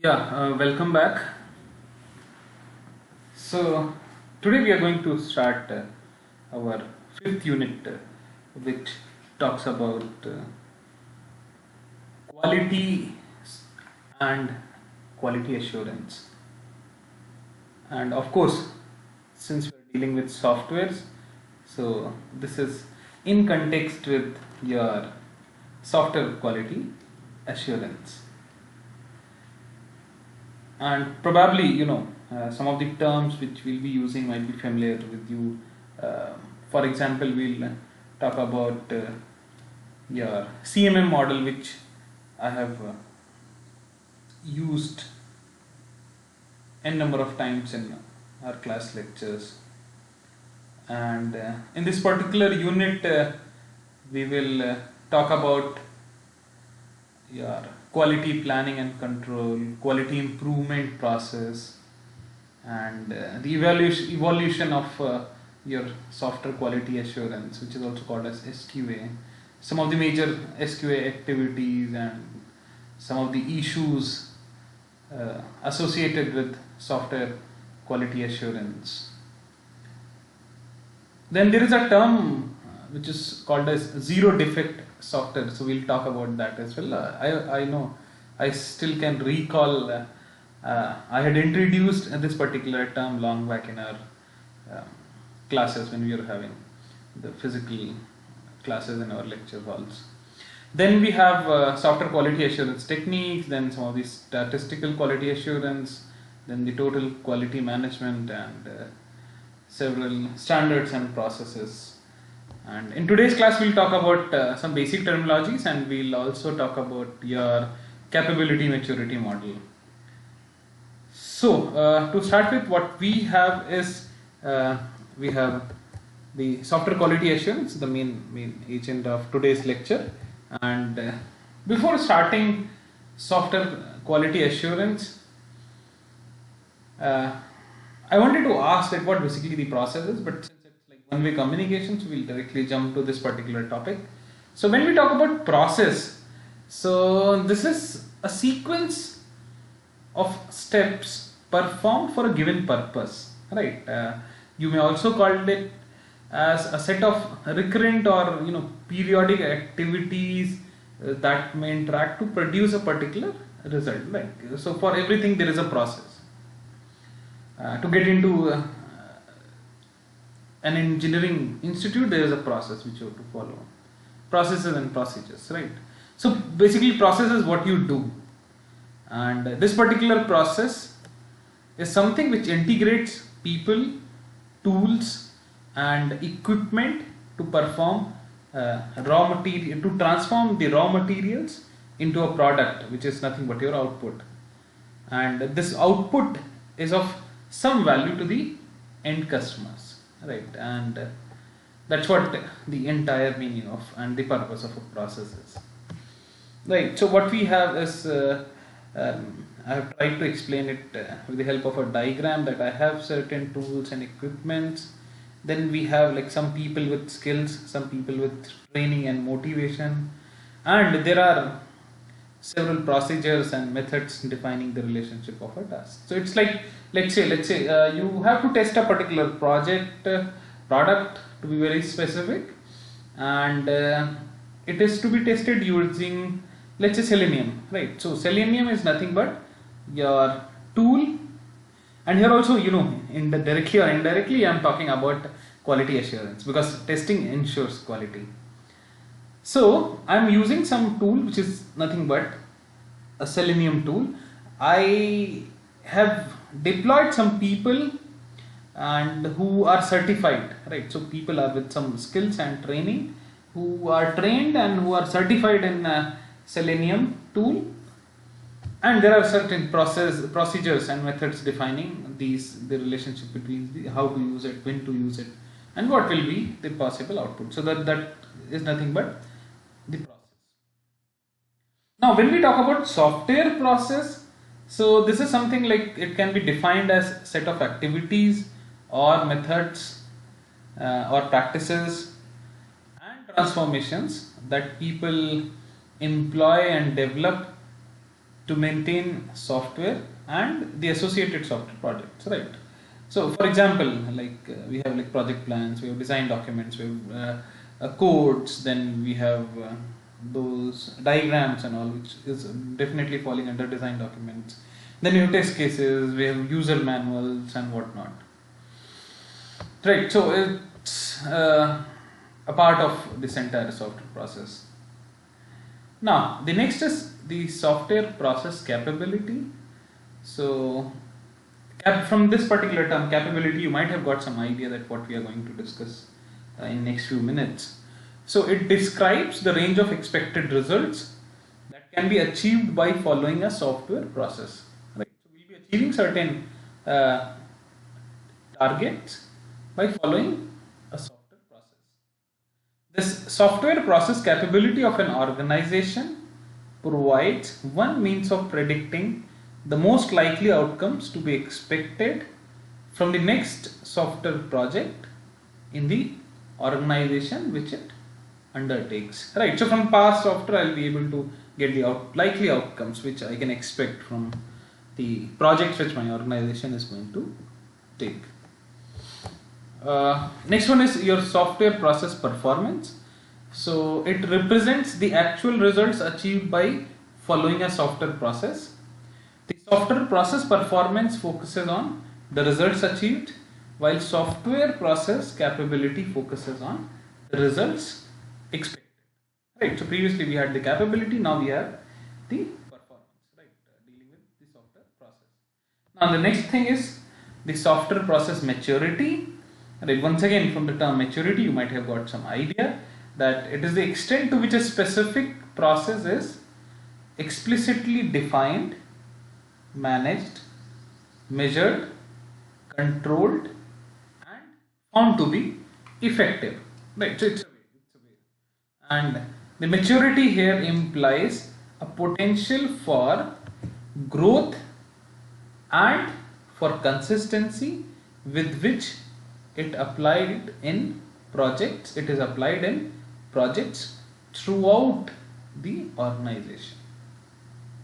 Welcome back. So, today we are going to start our fifth unit, which talks about quality and quality assurance. And of course, since we are dealing with softwares, so this is in context with your software quality assurance. And probably some of the terms which we'll be using might be familiar with you. uh, for example, we'll talk about your CMM model, which I have used n number of times in our class lectures. And in this particular unit, we will talk about your quality planning and control, quality improvement process, and the evolution of your software quality assurance, which is also called as SQA, some of the major SQA activities, and some of the issues associated with software quality assurance. Then there is a term which is called as zero defect software. So we'll talk about that as well. I know I still can recall I had introduced this particular term long back in our um, classes when we were having the physical classes in our lecture halls. Then we have software quality assurance techniques, then some of the statistical quality assurance, then the total quality management, and several standards and processes. And in today's class, we'll talk about some basic terminologies, and we'll also talk about your capability maturity model. So, to start with, what we have is we have the software quality assurance, the main agent of today's lecture. And before starting software quality assurance, uh, I wanted to ask that what basically the process is, but since it's like one-way communication, so we'll directly jump to this particular topic. So when we talk about process, so this is a sequence of steps performed for a given purpose, right? You may also call it as a set of recurrent or periodic activities that may interact to produce a particular result. Like so, for everything there is a process. To get into an engineering institute, there is a process which you have to follow, processes and procedures, right? So basically, process is what you do, and this particular process is something which integrates people, tools, and equipment to perform raw material, to transform the raw materials into a product, which is nothing but your output. And this output is of some value to the end customers, right? And that's what the entire meaning of and the purpose of a process is, right? So what we have is I have tried to explain it with the help of a diagram, that I have certain tools and equipments. Then we have like some people with skills, some people with training and motivation, and there are several procedures and methods defining the relationship of a task. So it's like, let's say you have to test a particular product, to be very specific, and it is to be tested using, let's say, selenium, right? So selenium is nothing but your tool. And here also, in the directly or indirectly, I'm talking about quality assurance, because testing ensures quality. So I'm using some tool which is nothing but a selenium tool. I have deployed some people and who are certified, right? So people are with some skills and training, who are trained and who are certified in selenium tool. And there are certain procedures and methods defining the relationship between how to use it, when to use it, and what will be the possible output. So that is nothing but the process. Now, when we talk about software process, so this is something like it can be defined as set of activities or methods or practices and transformations that people employ and develop to maintain software and the associated software projects, right? So for example, we have like project plans, we have design documents, we have codes, then we have those diagrams and all, which is definitely falling under design documents. Then we have test cases, we have user manuals and whatnot. Right, so it's a part of this entire software process. Now, the next is the software process capability. So, from this particular term, capability, you might have got some idea that what we are going to discuss in next few minutes. So, it describes the range of expected results that can be achieved by following a software process. Right? So, we'll be achieving certain targets by following a software process. This software process capability of an organization provides one means of predicting the most likely outcomes to be expected from the next software project in the organization which it undertakes. Right. So from past software, I'll be able to get the likely outcomes which I can expect from the projects which my organization is going to take. Next one is your software process performance. So it represents the actual results achieved by following a software process. The software process performance focuses on the results achieved, while software process capability focuses on the results expected. Right. So previously we had the capability, now we have the performance. Right. Dealing with the software process. Now the next thing is the software process maturity. Right. Once again, from the term maturity, you might have got some idea that it is the extent to which a specific process is explicitly defined, managed, measured, controlled, and found to be effective. Right. So it's a way. And the maturity here implies a potential for growth and for consistency with which it applied in projects. It is applied in projects throughout the organization.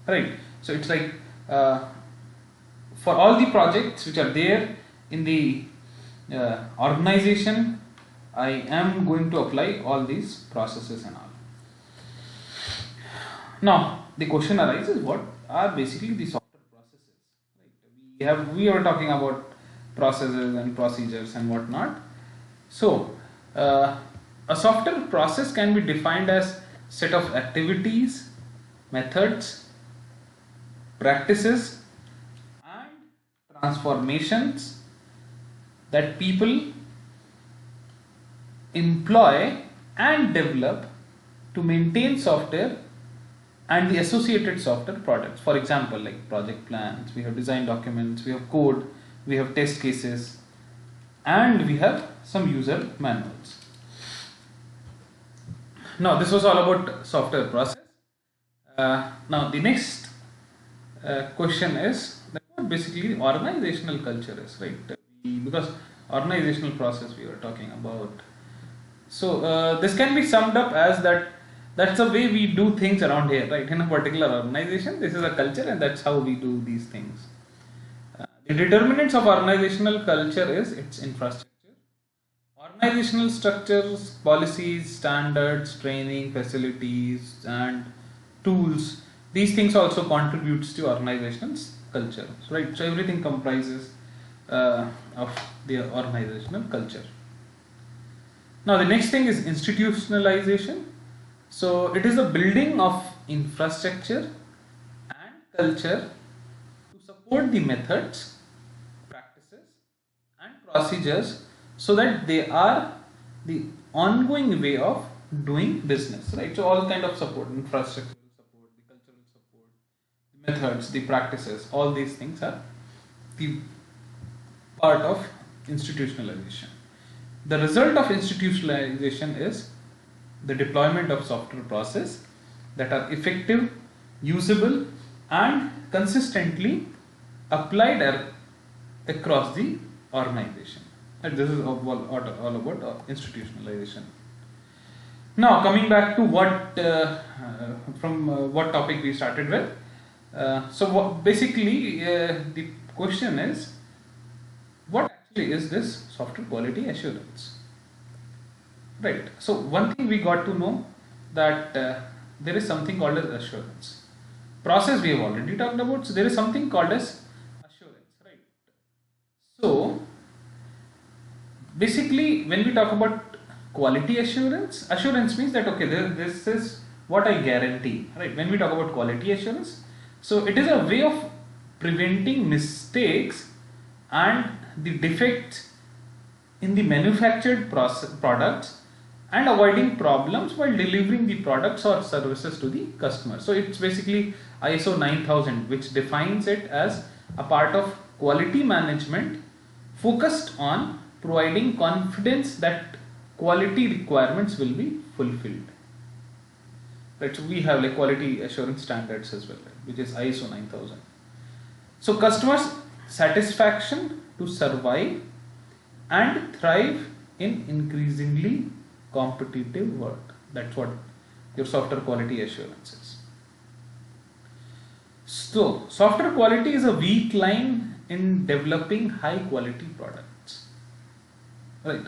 Right. So it's like for all the projects which are there in the organization, I am going to apply all these processes and all. Now the question arises: what are basically the software processes? Right. We were talking about processes and procedures and whatnot. So a software process can be defined as set of activities, methods, practices and transformations that people employ and develop to maintain software and the associated software products. For example, like project plans, we have design documents, we have code, we have test cases, and we have some user manuals. Now this was all about software process. Now the next question is what basically organizational culture is, right? Because organizational process we were talking about. So this can be summed up as that's the way we do things around here, right? In a particular organization, this is a culture and that's how we do these things. The determinants of organizational culture is its infrastructure. Organizational structures, policies, standards, training, facilities and tools, these things also contributes to organization's culture, right? So everything comprises of the organizational culture. Now the next thing is institutionalization. So it is the building of infrastructure and culture to support the methods, practices and procedures so that they are the ongoing way of doing business, right? So all kind of support, infrastructural support, the cultural support, the methods, the practices, all these things are the part of institutionalization. The result of institutionalization is the deployment of software process that are effective, usable and consistently applied across the organization. And this is all about institutionalization. Now coming back to what topic we started with, The question is, what actually is this software quality assurance? Right. So one thing we got to know that there is something called as assurance. Process we have already talked about. So there is something called as assurance, right? So basically, when we talk about quality assurance, assurance means that okay, this is what I guarantee, right? When we talk about quality assurance, so it is a way of preventing mistakes and the defects in the manufactured products and avoiding problems while delivering the products or services to the customer. So it's basically ISO 9000, which defines it as a part of quality management focused on providing confidence that quality requirements will be fulfilled. Right, so we have like quality assurance standards as well, right, which is ISO 9000. So customers' satisfaction to survive and thrive in increasingly competitive world. That's what your software quality assurance is. So software quality is a weak line in developing high quality products. Right,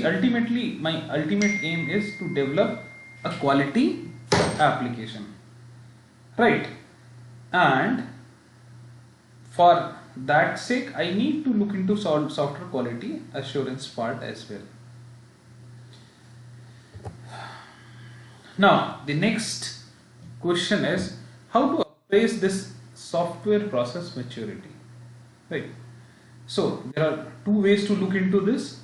ultimately my ultimate aim is to develop a quality application, right? And for that sake I need to look into software quality assurance part as well. Now the next question is how to appraise this software process maturity, right? So there are two ways to look into this.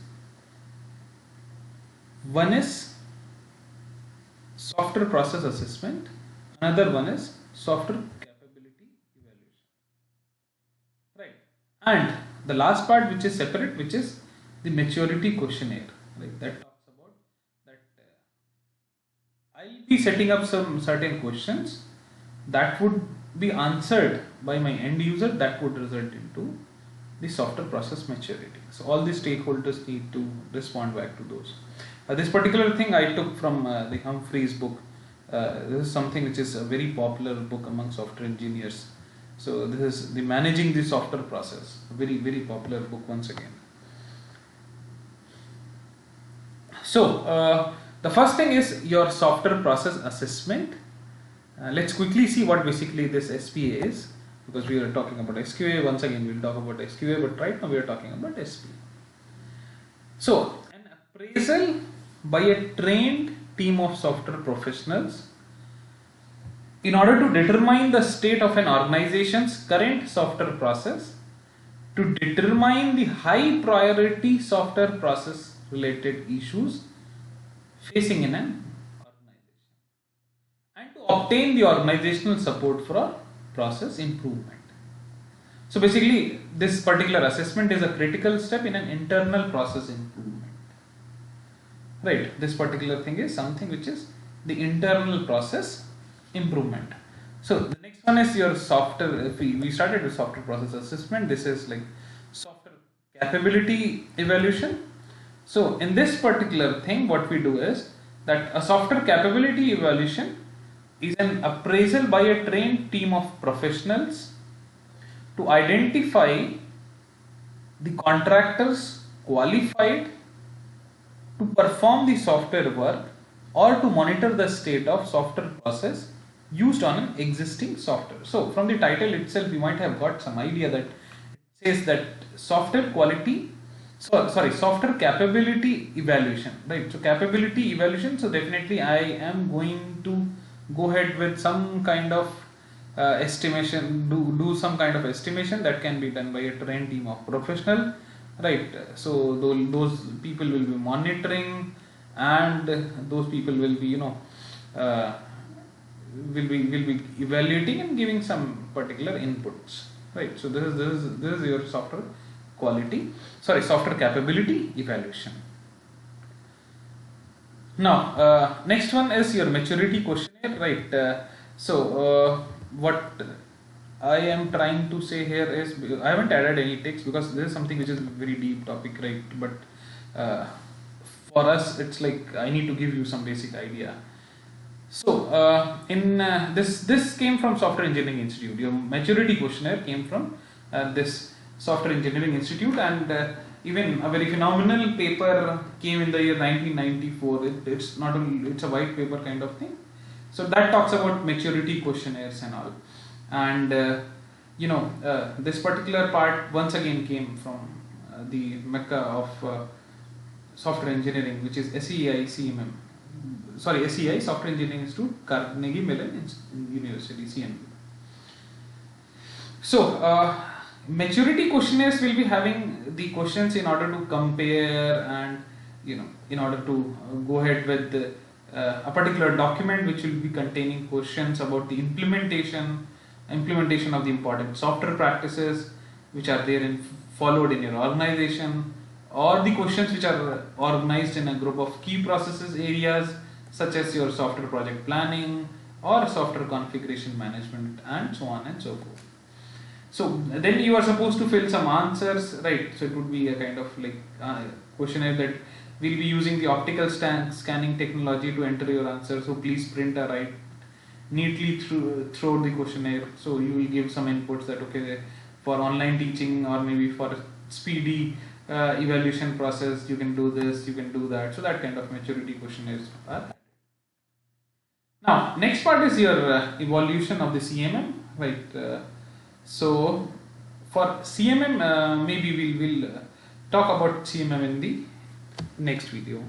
One is software process assessment, another one is software capability evaluation, right? And the last part, which is separate, which is the maturity questionnaire, right? That talks about that I'll be setting up some certain questions that would be answered by my end user that would result into the software process maturity. So all the stakeholders need to respond back to those. This particular thing I took from the Humphreys book. This is something which is a very popular book among software engineers. So this is the managing the software process, a very, very popular book once again. So the first thing is your software process assessment. Let's quickly see what basically this SPA is, because we are talking about SQA. Once again we'll talk about SQA, but right now we are talking about SPA. So an appraisal by a trained team of software professionals in order to determine the state of an organization's current software process, to determine the high priority software process related issues facing in an organization, and to obtain the organizational support for process improvement. So basically this particular assessment is a critical step in an internal process improvement. Right, this particular thing is something which is the internal process improvement. So the next one is your software. If we started with software process assessment, this is like software capability evaluation. So in this particular thing, what we do is that a software capability evaluation is an appraisal by a trained team of professionals to identify the contractors qualified to perform the software work or to monitor the state of software process used on an existing software. So from the title itself you might have got some idea that it says that software capability evaluation, right? So capability evaluation, so definitely I am going to go ahead with some kind of estimation, do some kind of estimation that can be done by a trained team of professional, right? So those people will be monitoring, and those people will be will be evaluating and giving some particular inputs, right? So this is your software capability evaluation. Now next one is your maturity questionnaire, right? What I am trying to say here is, I haven't added any text because this is something which is a very deep topic, right? But for us it's like I need to give you some basic idea. So this came from Software Engineering Institute. Your maturity questionnaire came from this Software Engineering Institute, and even a very phenomenal paper came in the year 1994. It's not only, it's a white paper kind of thing. So that talks about maturity questionnaires and all, and this particular part once again came from the mecca of software engineering, which is SEI, Software Engineering Institute, Carnegie Mellon University, CMU. So maturity questionnaires will be having the questions in order to compare, and in order to go ahead with a particular document which will be containing questions about the implementation of the important software practices which are there and followed in your organization, or the questions which are organized in a group of key processes areas such as your software project planning or software configuration management, and so on and so forth. So then you are supposed to fill some answers, right? So it would be a kind of like questionnaire that we'll be using the optical scanning technology to enter your answer. So please print or write neatly through the questionnaire. So you will give some inputs that okay, for online teaching or maybe for speedy evaluation process, you can do this, you can do that. So that kind of maturity questionnaires are. Now next part is your evolution of the CMM, right? So for CMM, maybe we will talk about CMM in the next video.